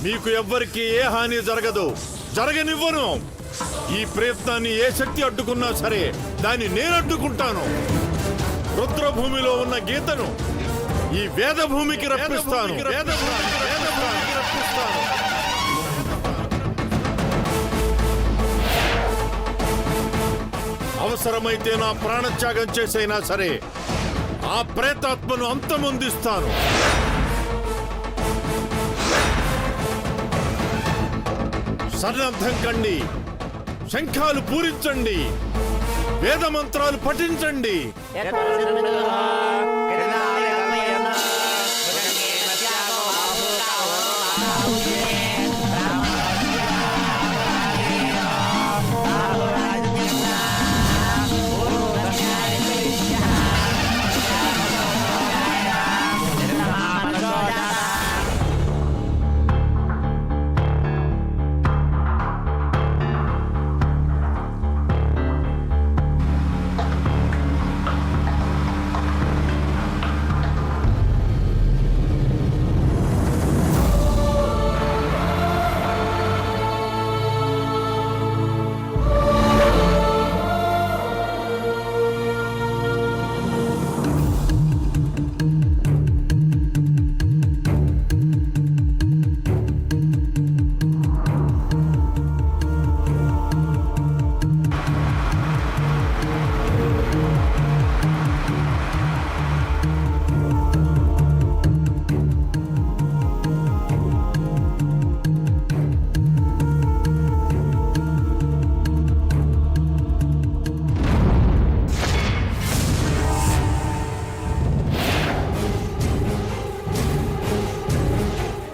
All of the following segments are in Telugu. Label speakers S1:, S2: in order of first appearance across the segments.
S1: మీకు ఎవ్వరికి ఏ హాని జరగదు, జరగనివ్వను. ఈ ప్రయత్నాన్ని ఏ శక్తి అడ్డుకున్నా సరే దాన్ని నేను అడ్డుకుంటాను. రుద్రభూమిలో ఉన్న గీతను ఈ వేదభూమికి రప్పిస్తాను. అవసరమైతే నా ప్రాణత్యాగం చేసైనా సరే ఆ ప్రేతాత్మను అంతమొందిస్తాను. సన్నద్ధం కండి, శంఖాలు పూరించండి, వేద మంత్రాలు పఠించండి.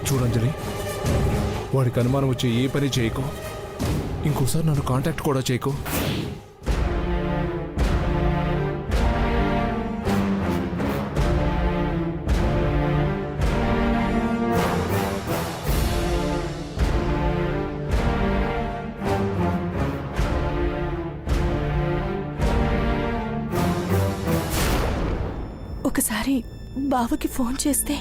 S2: చూడంజలి, వాడికి అనుమానం వచ్చి ఏ పని చేయకు. ఇంకోసారి నన్ను కాంటాక్ట్ కూడా చేయకు.
S3: ఒకసారి బావకి ఫోన్ చేస్తే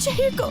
S3: చేయకు.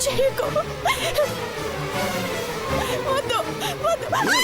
S3: చేయకు. వద్దు వద్దు. వద్దు వద్దు.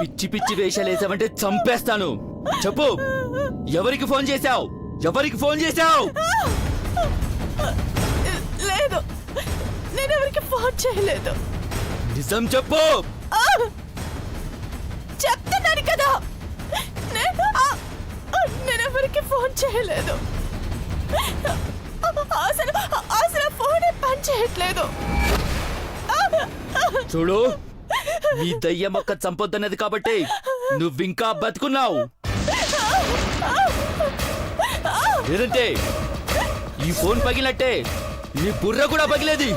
S4: పిచ్చి పిచ్చి వేషాలేసావంటే చంపేస్తాను. చెప్పు, ఎవరికి ఫోన్ చేశావు? ఎవరికి ఫోన్ చేశావు?
S3: లేదు, నేనెవరికి ఫోన్ చేయలేదు.
S4: నిజం చెప్పు.
S3: చెప్తున్నాను కదా, నేనెవరికి ఫోన్ చేయలేదు. అసలు ఫోన్ పని చేయట్లేదు.
S4: చూడు, నీ దయ్య మొక్క చంపొద్దన్నది కాబట్టి నువ్వింకా బతుకున్నావు. లేదంటే ఈ ఫోన్ పగిలినట్టే నీ బుర్ర కూడా పగిలేది.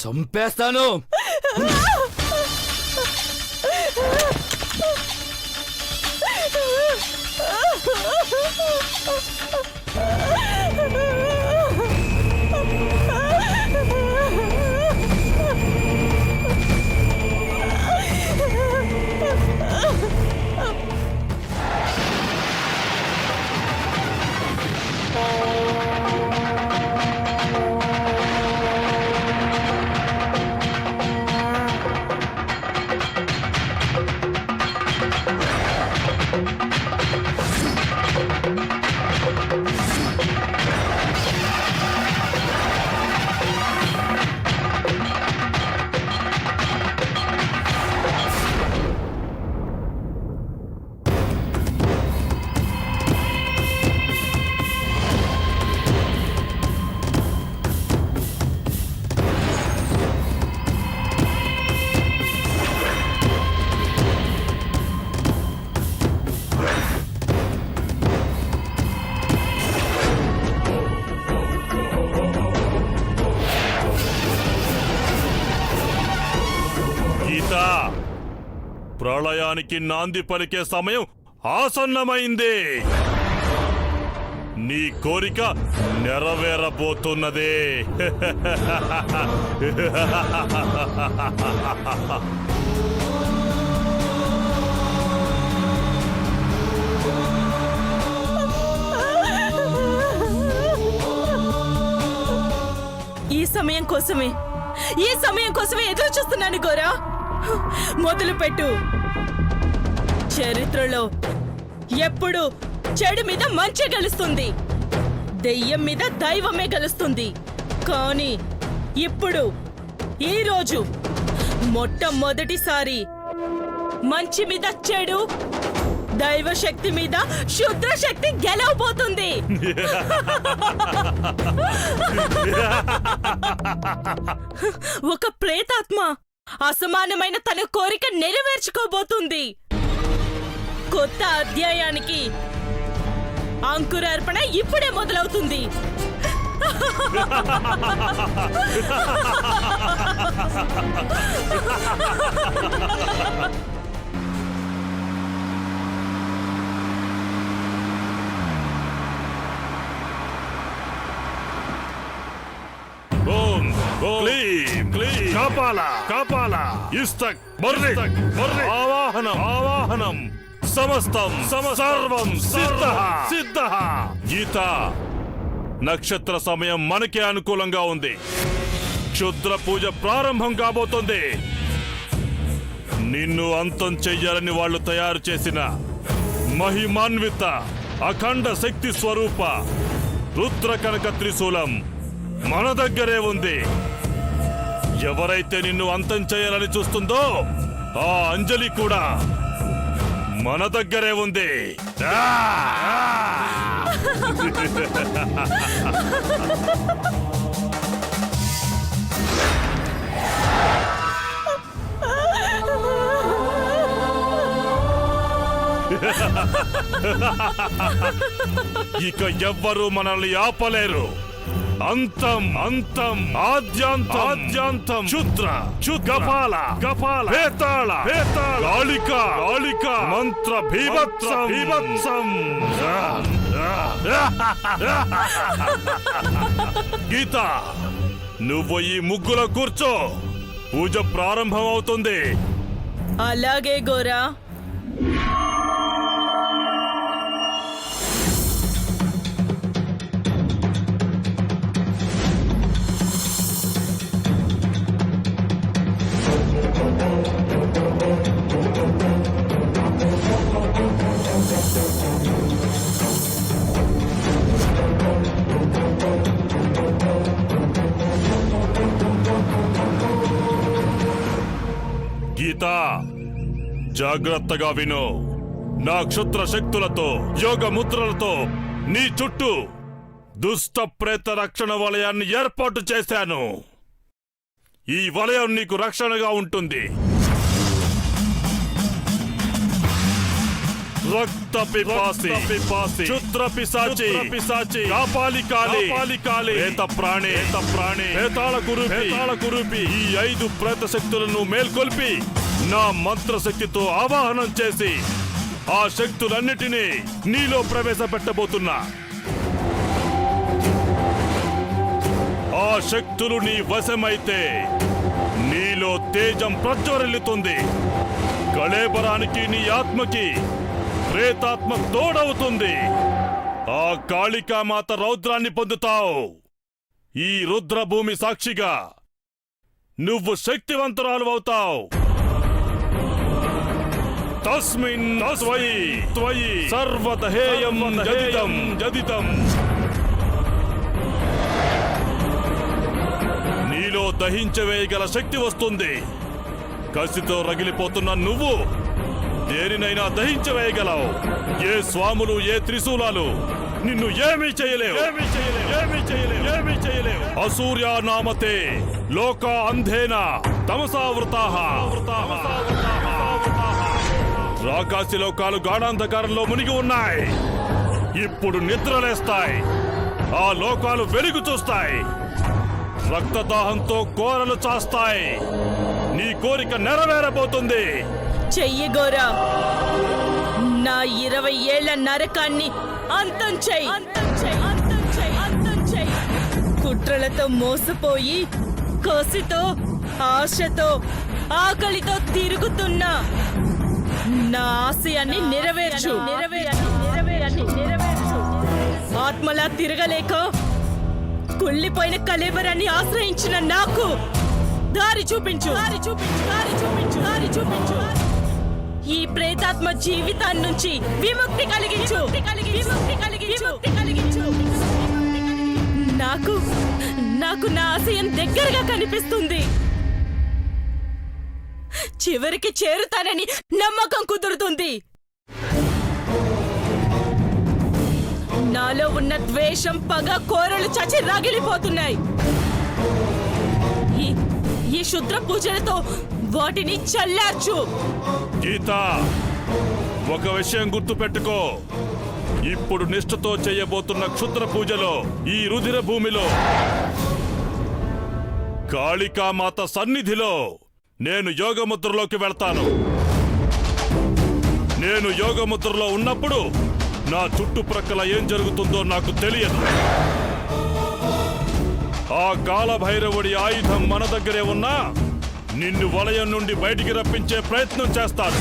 S4: చంపేస్తాను.
S5: ప్రళయానికి నాంది పలికే సమయం ఆసన్నమైంది. నీ కోరిక నెరవేరబోతున్నదే.
S3: ఈ సమయం కోసమే ఎదురు చూస్తున్నాను గోరా. మొదలుపెట్టు. చరిత్రలో ఎప్పుడు చెడు మీద మంచి గెలుస్తుంది, దెయ్యం మీద దైవమే గెలుస్తుంది. కానీ ఇప్పుడు ఈరోజు మొట్టమొదటిసారి మంచి మీద చెడు, దైవ శక్తి మీద శుద్ర శక్తి గెలవబోతుంది. ఒక ప్రేతాత్మ అసమానమైన తన కోరిక నెరవేర్చుకోబోతుంది. కొత్త అధ్యాయానికి అంకురార్పణ ఇప్పుడే మొదలవుతుంది.
S5: ఓం క్లీం క్లీం కాపాల కాపాల ఇస్తక్ బర్రి ఆవాహనం ఆవాహనం సమస్తం సర్వం సిద్ధః. గీత, నక్షత్ర సమయం మనకే అనుకూలంగా ఉంది. క్షుద్ర పూజ ప్రారంభం కాబోతుంది. నిన్ను అంతం చెయ్యాలని వాళ్ళు తయారు చేసిన మహిమాన్విత అఖండ శక్తి స్వరూప రుద్ర కనక త్రిశూలం మన దగ్గరే ఉంది. ఎవరైతే నిన్ను అంతం చేయాలని చూస్తుందో ఆ అంజలి కూడా మన దగ్గరే ఉంది. ఇక ఎవ్వరూ మనల్ని ఆపలేరు. అంతం అంతం ఆద్యాంతం ఆద్యాంతం క్షుద్ర కపాల కపాల భేతాళ భేతాళ కాళిక కాళిక మంత్ర భీభత్సం భీభత్సం. గీత, నువ్వు ఈ ముగ్గులో కూర్చో. పూజ ప్రారంభం అవుతుంది.
S3: అలాగే గోరా.
S5: గీత, జాగ్రత్తగా విను. నా క్షుద్ర శక్తులతో యోగ ముద్రలతో నీ చుట్టూ దుష్ట ప్రేత రక్షణ వలయాన్ని ఏర్పాటు చేశాను. ఈ వలయం నీకు రక్షణగా ఉంటుంది. రక్త పిపాసి క్షుద్ర పిశాచి పిశాచి కాపాలికాలి ప్రేత ప్రాణి ప్రేతాళ కురూపి ఈ 5 ప్రేత శక్తులను మేల్కొల్పి నా మంత్రశక్తితో ఆవాహనం చేసి ఆ శక్తులన్నిటినీ నీలో ప్రవేశపెట్టబోతున్నా. ఆ శక్తులు నీ వశమైతే నీలో తేజం ప్రజ్వరిల్లుతుంది. కళేబరానికి నీ ఆత్మకి ప్రేతాత్మ తోడవుతుంది. ఆ కాళికామాత రౌద్రాన్ని పొందుతావు. ఈ రుద్రభూమి సాక్షిగా నువ్వు శక్తివంతురాలు అవుతావు. తస్మిన్ త్వయి సర్వదహేయం జదితం. నీలో దహించవేయగల శక్తి వస్తుంది. కసితో రగిలిపోతున్న నువ్వు దేనినైనా దహించవేయగలవు. ఏ స్వాములు ఏ త్రిశూలాలు నిన్ను ఏమీ చేయలేవు. అసూర్య నామతే లోక అంధేన తమసావృతాః. రాకాసి లోకాలు గాఢాంధకారంలో మునిగి ఉన్నాయి. ఇప్పుడు నిద్రలేస్తాయి. ఆ లోకాలు వెలుగు చూస్తాయి. రక్తదాహంతో కోరలు చాస్తాయి. నీ కోరిక నెరవేరబోతుంది.
S3: చెయ్యి గోరా. నా 20 ఏళ్ల నరకాన్ని అంతం చెయ్యి. కుట్రలతో మోసపోయి కోసితో ఆశతో ఆకలితో తిరుగుతున్నా నా ఆశయాన్ని నెరవేర్చు. ఆత్మలా తిరగలేక కుళ్ళిపోయిన కళేబరాన్ని ఆశ్రయించిన నాకు దారి చూపించు. ఈ ప్రేతాత్మ జీవితాన్ని నుంచి విముక్తి కలిగించు. నాకు నా ఆశయం దగ్గరగా కనిపిస్తుంది. చివరికి చేరుతానని నమ్మకం కుదురుతుంది. నాలో ఉన్న ద్వేషం పగ కోరలు చచ్చి రగిలిపోతున్నాయి. ఈ శుద్ర పూజలతో వాటిని చల్లార్చు.
S5: గీత, ఒక విషయం గుర్తు పెట్టుకో. ఇప్పుడు నిష్ఠతో చేయబోతున్న క్షుద్ర పూజలో ఈ రుధిర భూమిలో కాళికామాత సన్నిధిలో నేను యోగముద్రలోకి వెళ్తాను. నేను యోగముద్రలో ఉన్నప్పుడు నా చుట్టుప్రక్కల ఏం జరుగుతుందో నాకు తెలియదు. ఆ కాలభైరవుడి ఆయుధం మన దగ్గరే ఉన్నా నిన్ను వలయం నుండి బయటికి రప్పించే ప్రయత్నం చేస్తాడు.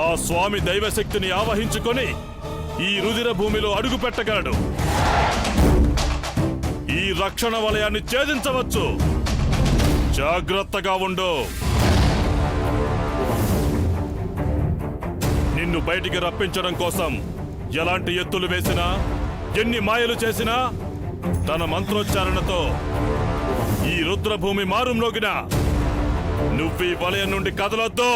S5: ఆ స్వామి దైవశక్తిని ఆవహించుకొని ఈ రుధిర భూమిలో అడుగు పెట్టగలడు. ఈ రక్షణ వలయాన్ని ఛేదించవచ్చు. జాగ్రత్తగా ఉండు. నిన్ను బయటికి రప్పించడం కోసం ఎలాంటి ఎత్తులు వేసినా ఎన్ని మాయలు చేసినా తన మంత్రోచ్చారణతో ఈ రుద్రభూమి మారుమ్రోగిన నువ్వు ఈ వలయం నుండి కదలొద్దు.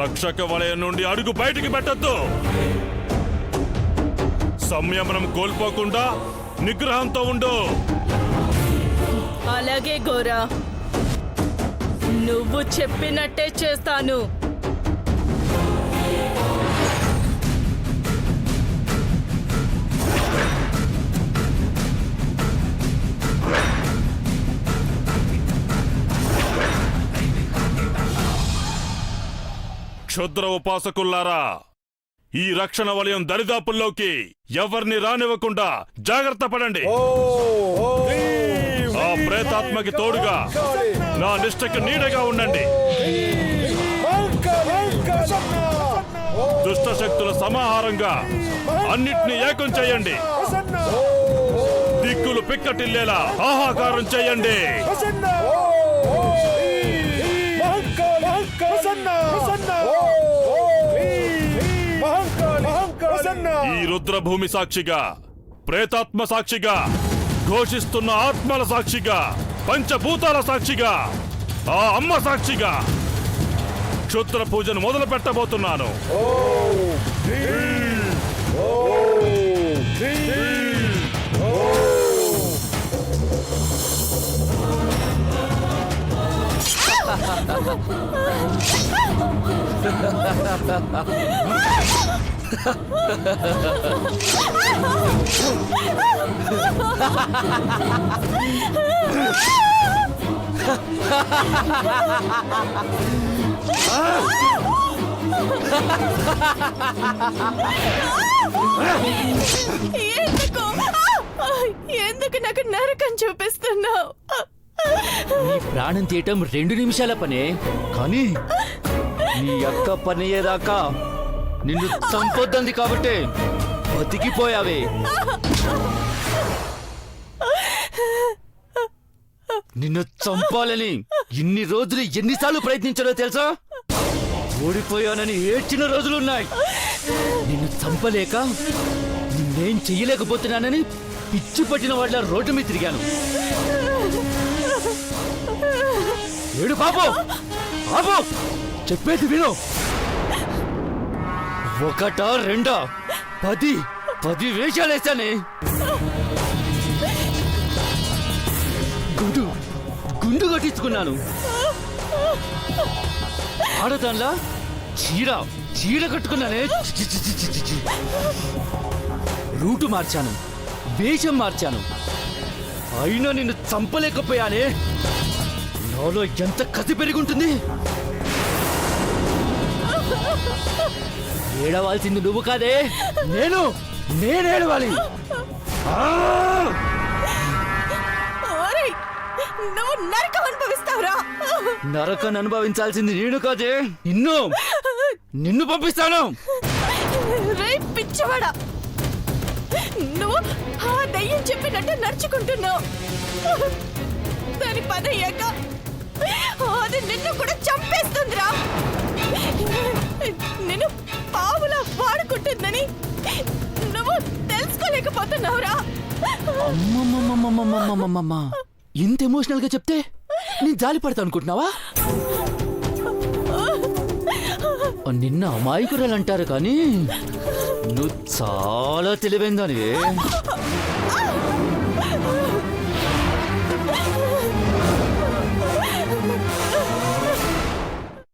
S5: రక్షక వలయం నుండి అడుగు బయటికి పెట్టొద్దు. సంయమనం కోల్పోకుండా నిగ్రహంతో ఉండు.
S3: అలాగే గోరా, నువ్వు చెప్పినట్టే చేస్తాను.
S5: క్షుద్ర ఉపాసకుల్లారా, ఈ రక్షణ వలయం దరిదాపుల్లోకి ఎవరిని రానివ్వకుండా జాగ్రత్త పడండి. ఆ ప్రేతాత్మకి తోడుగా నా నిష్టకి నీడగా ఉండండి. దుష్ట శక్తుల సమాహారంగా అన్నిటినీ ఏకం చేయండి. దిక్కులు పిక్కటిల్లేలా ఆహాకారం చేయండి. ఈ రుద్రభూమి సాక్షిగా, ప్రేతాత్మ సాక్షిగా, ఘోషిస్తున్న ఆత్మల సాక్షిగా, పంచభూతాల సాక్షిగా, ఆ అమ్మ సాక్షిగా క్షుద్ర పూజను మొదలు పెట్టబోతున్నాను.
S3: ఎందుకు నాకు నరకం చూపిస్తున్నావు?
S4: నీ ప్రాణం తీయటం 2 నిమిషాల పనే, కానీ నీ అక్క పని అయ్యేదాకా నిన్ను చంపొద్దంది కాబట్టి బతికిపోయావే. నిన్ను చంపాలని ఇన్ని రోజులు ఎన్నిసార్లు ప్రయత్నించాలో తెలుసా? ఓడిపోయానని ఏడ్చిన రోజులున్నాయి. నిన్ను చంపలేక నిన్నేం చెయ్యలేకపోతున్నానని పిచ్చి పట్టిన వాళ్ళ రోడ్డు మీద తిరిగాను. ఏడు బాబు, బాబు చెప్పేది విను. 1, 2, 10 వేషాలేశానే. గుండు కట్టించుకున్నాను. ఆడదాన్లా చీర కట్టుకున్నానే. రూటు మార్చాను, వేషం మార్చాను, అయినా నిన్ను చంపలేకపోయానే. నాలో ఎంత కసి పెరుగుంటుంది. ఏడవాల్సింది నువ్వు కాదే, నేనేడవాలి.
S3: నువ్వు నరకం అనుభవిస్తావురా.
S4: నరకం అనుభవించాల్సింది నేను కాదే, నిన్ను పంపిస్తాను.
S3: రే పిచ్చివాడా, నువ్వు ఆ దయ్యం చెప్పినట్టు నడుచుకుంటున్నావు. దాని పని అయ్యాక అది నిన్ను కూడా చంపేస్తుందిరా. నిన్ను పావులా వాడుకుంటుందని నువ్వు తెలుసుకోలేకపోతున్నావురా.
S4: అమ్మమ్మమ్మమ్మమ్మమ్మమ్మమ్మ, ఇంత ఎమోషనల్ గా చెప్తే నేను జాలి పడతా అనుకుంటున్నావా? నిన్న అమాయకురాలు అంటారు కానీ నువ్వు చాలా తెలివైందానివే.